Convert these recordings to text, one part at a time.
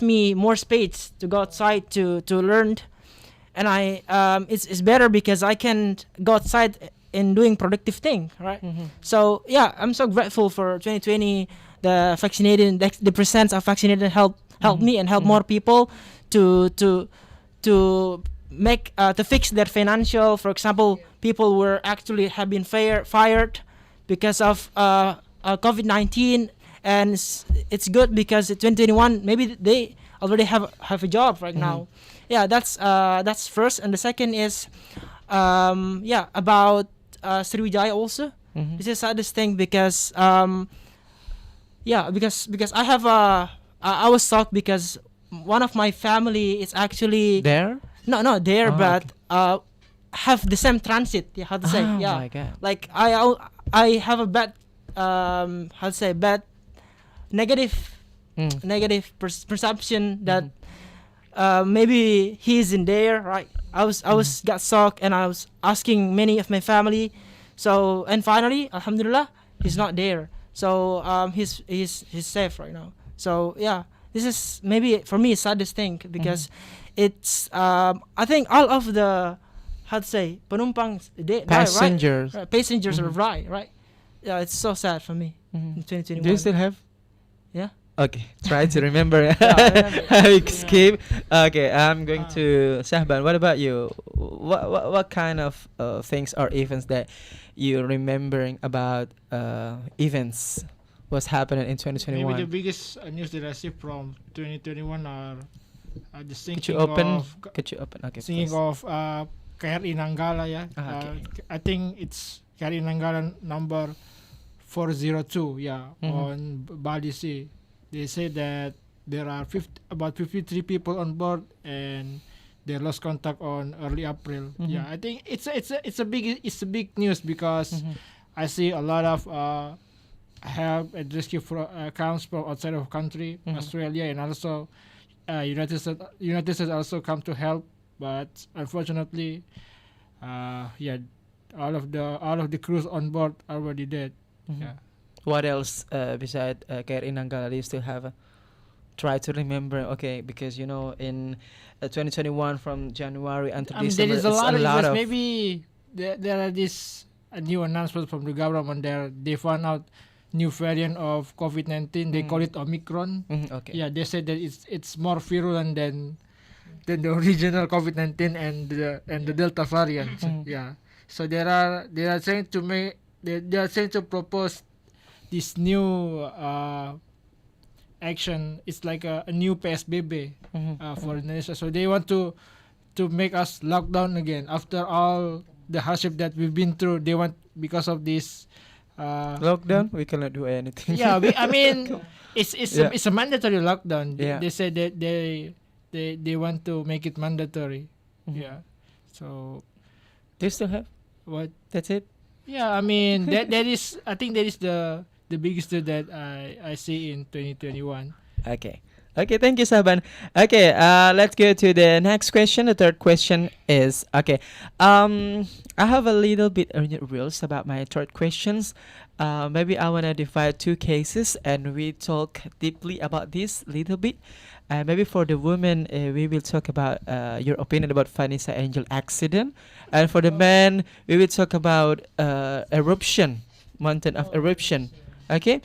me more space to go outside to learn, and it's better because I can go outside and doing productive thing, right? Mm-hmm. So yeah, I'm so grateful for 2020. The vaccinated, the percents of vaccinated help Mm-hmm. me and help Mm-hmm. more people to to to make to fix their financial. For example, people were actually have been fired because of COVID-19, and it's good because 2021 maybe they already have a job right Mm-hmm. now. Yeah, that's first, and the second is yeah, about Sriwijaya also. Mm-hmm. This is saddest thing because yeah, because I have I was shocked because one of my family is actually There? not there, Oh, okay. but have the same transit. Yeah, how to say? Oh Yeah, my god. like I have a bad how to say, bad negative Mm. perception that Mm-hmm. maybe he's in there, right? I was Mm-hmm. got shocked, and I was asking many of my family. So and finally, Alhamdulillah, he's Mm-hmm. not there. So he's safe right now. So yeah, this is maybe for me saddest thing Mm-hmm. because it's I think all of the how to say penumpang they die, right? Passengers. Passengers are Mm-hmm. right. Yeah, it's so sad for me Mm-hmm. in Do you 2021. still have? Yeah. Okay, try to remember Yeah, I remember. how you Yeah. escape. Okay, I'm going Ah. to Sahban. What about you? What kind of things or events that you remembering about events was happening in Maybe the 2021? biggest news that I see from 2021 are just Could you thinking open? of Could you open? Okay, thinking please. of KRI Nanggala, yeah. Okay. I think it's KRI Nanggala number 402, yeah, Mhm. on Bali Sea. They say that there are about 53 people on board and they lost contact on early April. Mhm. Yeah, I think it's a big news because Mhm. I see a lot of help and rescue accounts from outside of country, Mhm. Australia, and also United States also come to help, but unfortunately, yeah, all of the crews on board are already dead. Mhm. Yeah. What else beside KRI Nanggala do you still have? Try to remember, okay, because you know in 2021 from January until I mean, there December, is a it's a lot of lot events. of. Maybe there are this a new announcement from the government there. They found out new variant of COVID-19. They call it Omicron. Mhm, okay. Yeah, they said that it's more virulent than the original COVID-19 and the Delta variant. Mhm. Yeah. So they are trying to make they are trying to propose this new action. It's like a new PSBB Mhm. for Indonesia. So they want to make us lock down again after all the hardship that we've been through. They want because of this. Lockdown, we cannot do anything. Yeah, I mean, Yeah. it's a mandatory lockdown. Yeah. They said that they want to make it mandatory. Mhm. Yeah. So Do you still have? what? That's it. Yeah, I mean that is I think that is the biggest deal that I see in 2021. Okay. Okay, thank you, Saban. Okay, let's go to the next question. The third question is okay. I have a little bit of rules about my third questions. Maybe I wanna divide two cases and we talk deeply about this little bit. Maybe for the women, we will talk about your opinion about Vanessa Angel accident, and for the men, we will talk about eruption, mountain of eruption. Okay.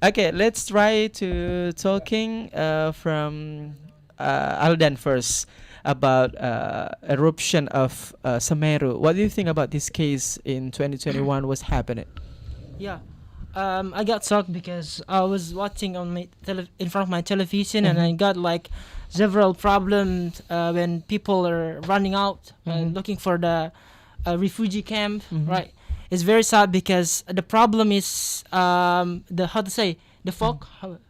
Okay, let's try to talking from Aldan first about eruption of Semeru. What do you think about this case in 2021 was happening? Yeah. I got shocked because I was watching on my in front of my television, and I Mhm. got like several problems when people are running out Mhm. looking for the refugee camp. Mhm. Right. It's very sad because the problem is the how to say the fog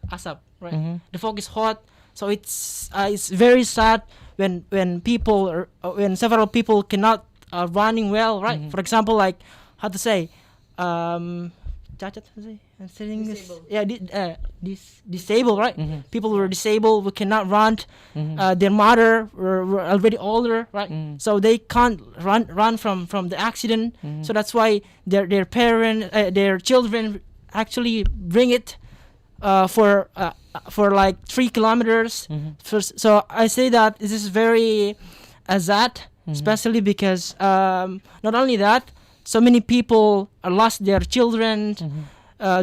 asap, right. Mhm. The fog is hot, so it's very sad when people are when several people cannot running well, right. Mhm. For example, like how to say cacat, how to say? I'm saying this. Yeah, disabled, right. Mhm. People were disabled, who cannot run. Mhm. Their mother were already older, right. Mhm. So they can't run from the accident. Mhm. So that's why their parent their children actually bring it for like 3 kilometers. So I say that this is very sad, especially because not only that, so many people lost their children,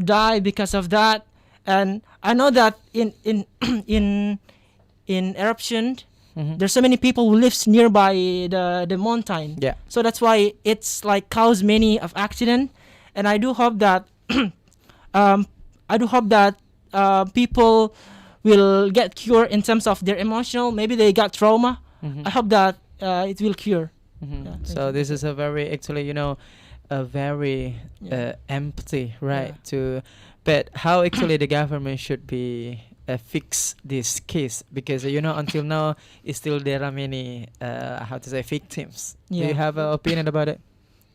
die because of that. And I know that in in eruption, there's so many people who lives nearby the mountain. Yeah. So that's why it's like cause many of accident. And I do hope that people will get cure in terms of their emotional. Maybe they got trauma. I hope that it will cure. Yeah, thank So you. this is a very actually a very Yeah. empty, right? Yeah. To but how actually the government should be fix this case, because until now still there are many how to say victims. Do you Yeah. have an opinion about it?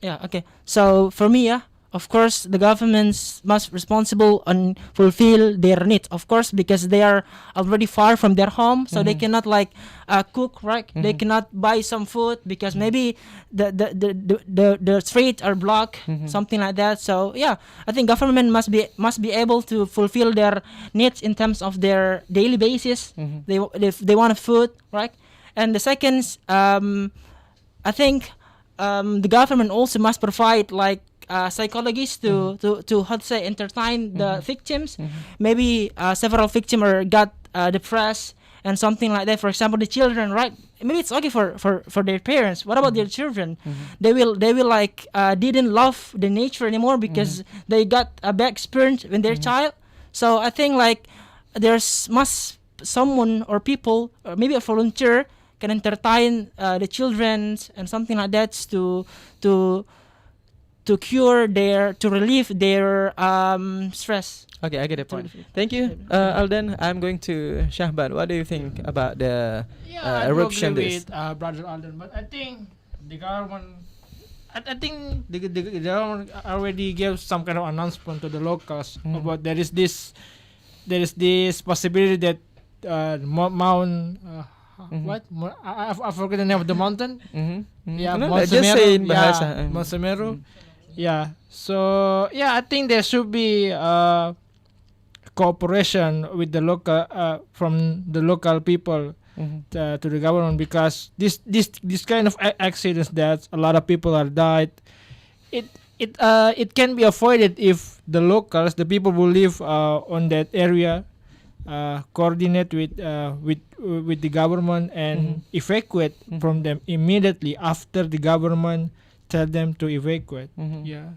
Yeah. Okay. So for me, yeah, of course, the governments must responsible and fulfill their needs, of course, because they are already far from their home, so they cannot like cook, right? They cannot buy some food because maybe the streets are blocked, something like that. So yeah, I think government must be able to fulfill their needs in terms of their daily basis. If they want food, right? And the second, I think the government also must provide like psychologists to how to say entertain the victims. Maybe several victims are got depressed and something like that. For example, the children, right? Maybe it's okay for their parents. What about their children? They will like didn't love the nature anymore because they got a bad experience when they're child. So I think like there's must someone or people or maybe a volunteer can entertain the children and something like that to cure to relieve their stress. Okay, I get the To point. relieve- Thank you, Alden. I'm going to Shahban. What do you think about the Yeah, I do eruption? agree This. with Brother Alden, but I think the government, I think the government already gave some kind of announcement to the locals about there is this possibility that Mount what I forget the name of the mountain. Yeah, No, Mount just Semeru. say in Yeah, bahasa. Mount Semeru. Yeah. So yeah, I think there should be cooperation with the local from the local people to the government, because this kind of accidents that a lot of people are died, it can be avoided if the locals, the people who live on that area, coordinate with the government and evacuate from them immediately after the government tell them to evacuate. Yeah.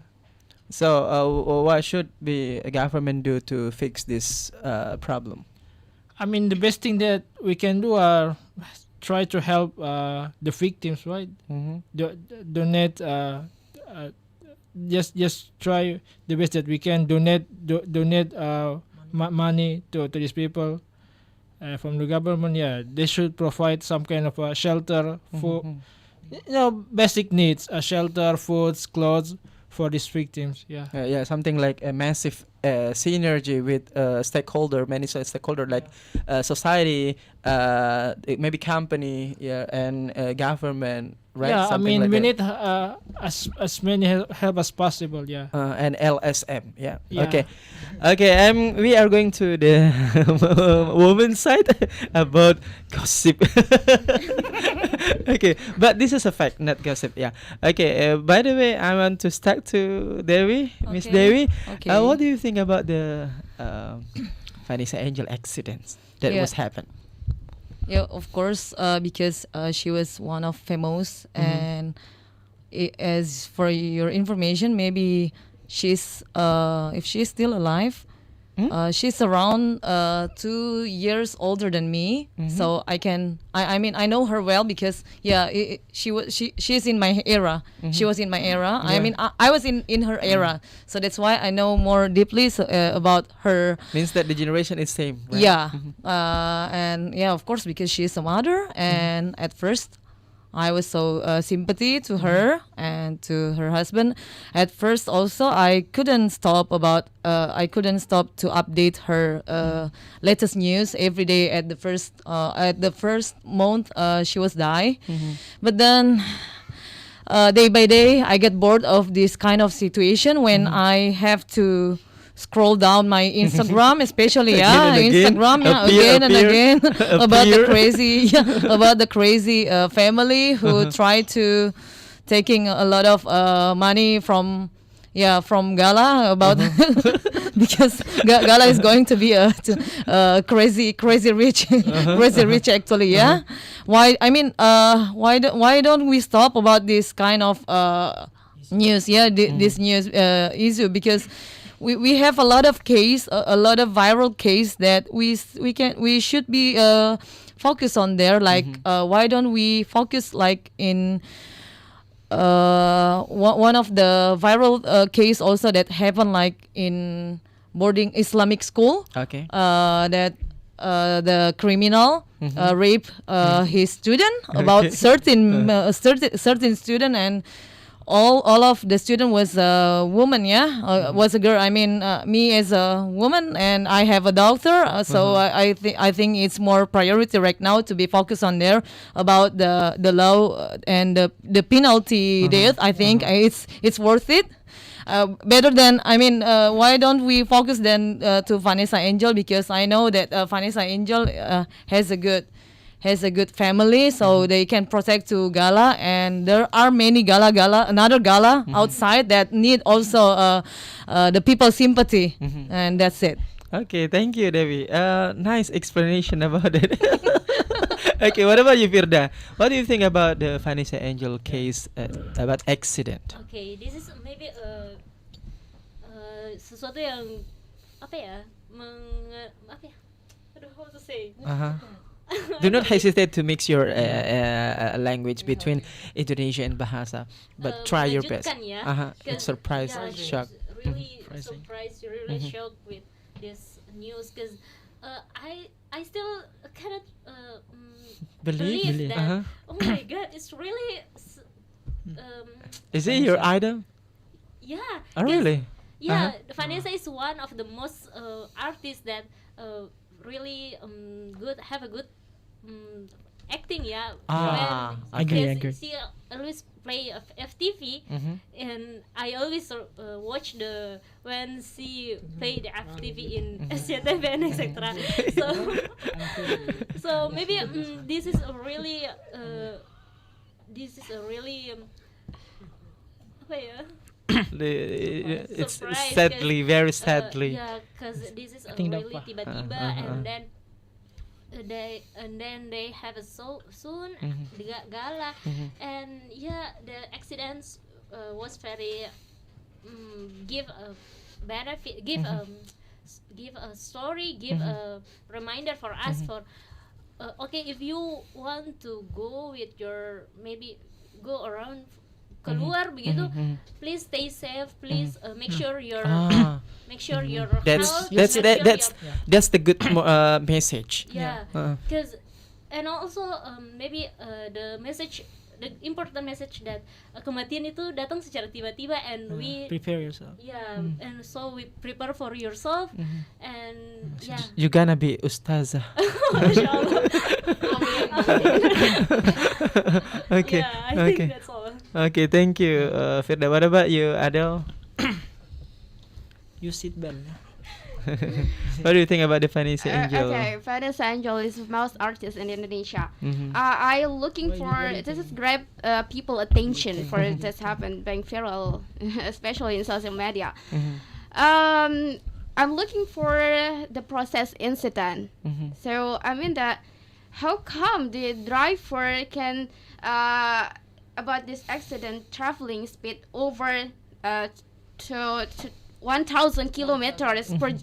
So, what should be a government do to fix this problem? I mean, the best thing that we can do are try to help the victims, right? Donate. Just try the best that we can. Donate money to these people from the government. Yeah, they should provide some kind of shelter for basic needs: shelter, foods, clothes for these victims. Yeah. Yeah, something like a massive synergy with many stakeholder like society, maybe company, yeah, and government, right? Yeah, Something I mean, like we that. need as many help as possible. Yeah. And LSM, yeah. Yeah. Okay. We are going to the woman's side about gossip. Okay, but this is a fact, not gossip. Yeah. Okay. By the way, I want to start to Dewi, Miss Okay. Dewi. Okay. What do you think about the Vanessa Angel accidents that Yeah. was happened? Yeah, of course, because she was one of famous, and as for your information, maybe she's if she's still alive, she's around 2 years older than me. So I mean I know her well because she's in my era. She was in my era. I Yeah. mean I was in her era, so that's why I know more deeply about her. Means that the generation is same, right? Yeah, and yeah, of course, because she's a mother, and at first, I was so sympathy to her and to her husband. At first, also, I couldn't stop to update her latest news every day. At the first month, she was die, but then. Day by day, I get bored of this kind of situation when I have to scroll down my Instagram, especially Again and again, Instagram, appear, again and again about the appear. crazy, about the crazy family who try to taking a lot of money from Gala about because Gala is going to be a crazy rich crazy rich actually, yeah. Why I mean why don't we stop about this kind of news, this news issue, because we have a lot of case, a lot of viral case that we should be focus on there, like why don't we focus like in one of the viral case also that happened like in boarding Islamic school, Okay. that the criminal rape his student, about certain student, and all of the student was a woman, was a girl. I mean, me as a woman, and I have a daughter, so I think it's more priority right now to be focused on there about the law and the penalty death. I think it's worth it. Better than, I mean, why don't we focus then to Vanessa Angel, because I know that Vanessa Angel has a good family, so they can protect to Gala, and there are many another Gala outside that need also the people's sympathy, and that's it. Okay, thank you, Devi. Nice explanation about it. Okay, what about you, Firda? What do you think about the Vanessa Angel case about accident? Okay, this is maybe sesuatu yang apa ya, apa ya, aduh, how to say? Uh-huh. Do not hesitate to mix your language between Indonesia and Bahasa, but try your best. Melanjutkan ya, Uh-huh. 'cause, It's surprise, yeah, shock. Really Surprising. surprised, really shocked with this news, because I still cannot believe that. Uh-huh. Oh my God, it's really Is it your idol? yeah. Oh, 'cause, really? Yeah, Vanessa is one of the most artists that really good, have a good acting, yeah. Ah, When- agree, because agree. she always play FTV, and I always watch when she play the FTV in SCTV and etc. So maybe this is a really apa ya? It's Surprise, sadly, very sadly. Yeah, because this is think really dapat. tiba-tiba, Uh-huh. and then they have a soon the Gala, and yeah, the accidents was very give a benefit, give a story, give a reminder for us for okay, if you want to go with your, maybe go around keluar begitu, please stay safe, please make sure your Ah, make sure your that's health, that's make sure that's your- that's the good message. yeah, Uh, because and also maybe the important message that kematian itu datang secara tiba-tiba, and we Prepare yourself. and so we prepare for yourself, and yeah. You gonna be ustazah. Masya Allah. Okay, Yeah, I think okay, that's all. okay. Thank you, Firda. What about you, Adel? You sit belt. What do you think about the Vanessa Angel? Okay, Vanessa Angel is the most artist in Indonesia. Mhm. I looking for this is grab people attention for this happen being viral, especially in social media. I'm looking for the process incident. So I mean that how come the driver can about this accident traveling speed over to 1,000 kilometers per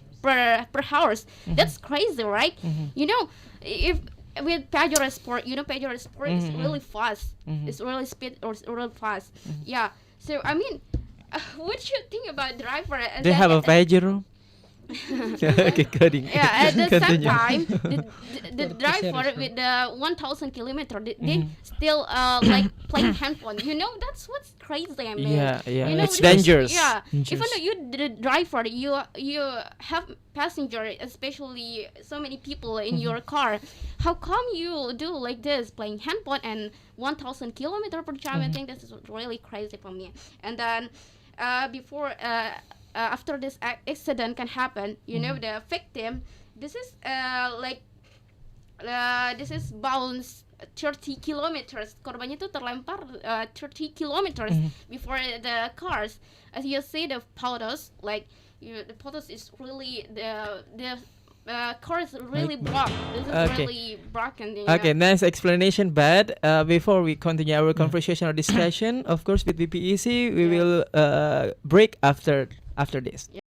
hour. That's crazy, right? You know, if with Pajero Sport, you know Pajero Sport is really fast. It's really speed or it's really fast. Yeah. So I mean, what do you think about driver? And They then have a Pajero. Okay, cutting. yeah, at the same Continue. time, the driver with the 1,000 kilometer, they still like playing handphone. You know, that's what's crazy. I mean, Yeah, yeah. You know, It's dangerous. Yeah, Dangerous. even though you the driver, you have passenger, especially so many people in your car. How come you do like this, playing handphone and 1,000 kilometer per jam? I think this is really crazy for me. And then before after this accident can happen, you know, the victim, this is this is bounce 30 kilometers. Korbannya tuh terlempar 30 kilometers before the cars. As you see the photos, like the photos is really the car is really broke. This is Okay. really broken. Okay, nice explanation. But before we continue our conversation or discussion, of course, with BPEC, we Yes. will break after this.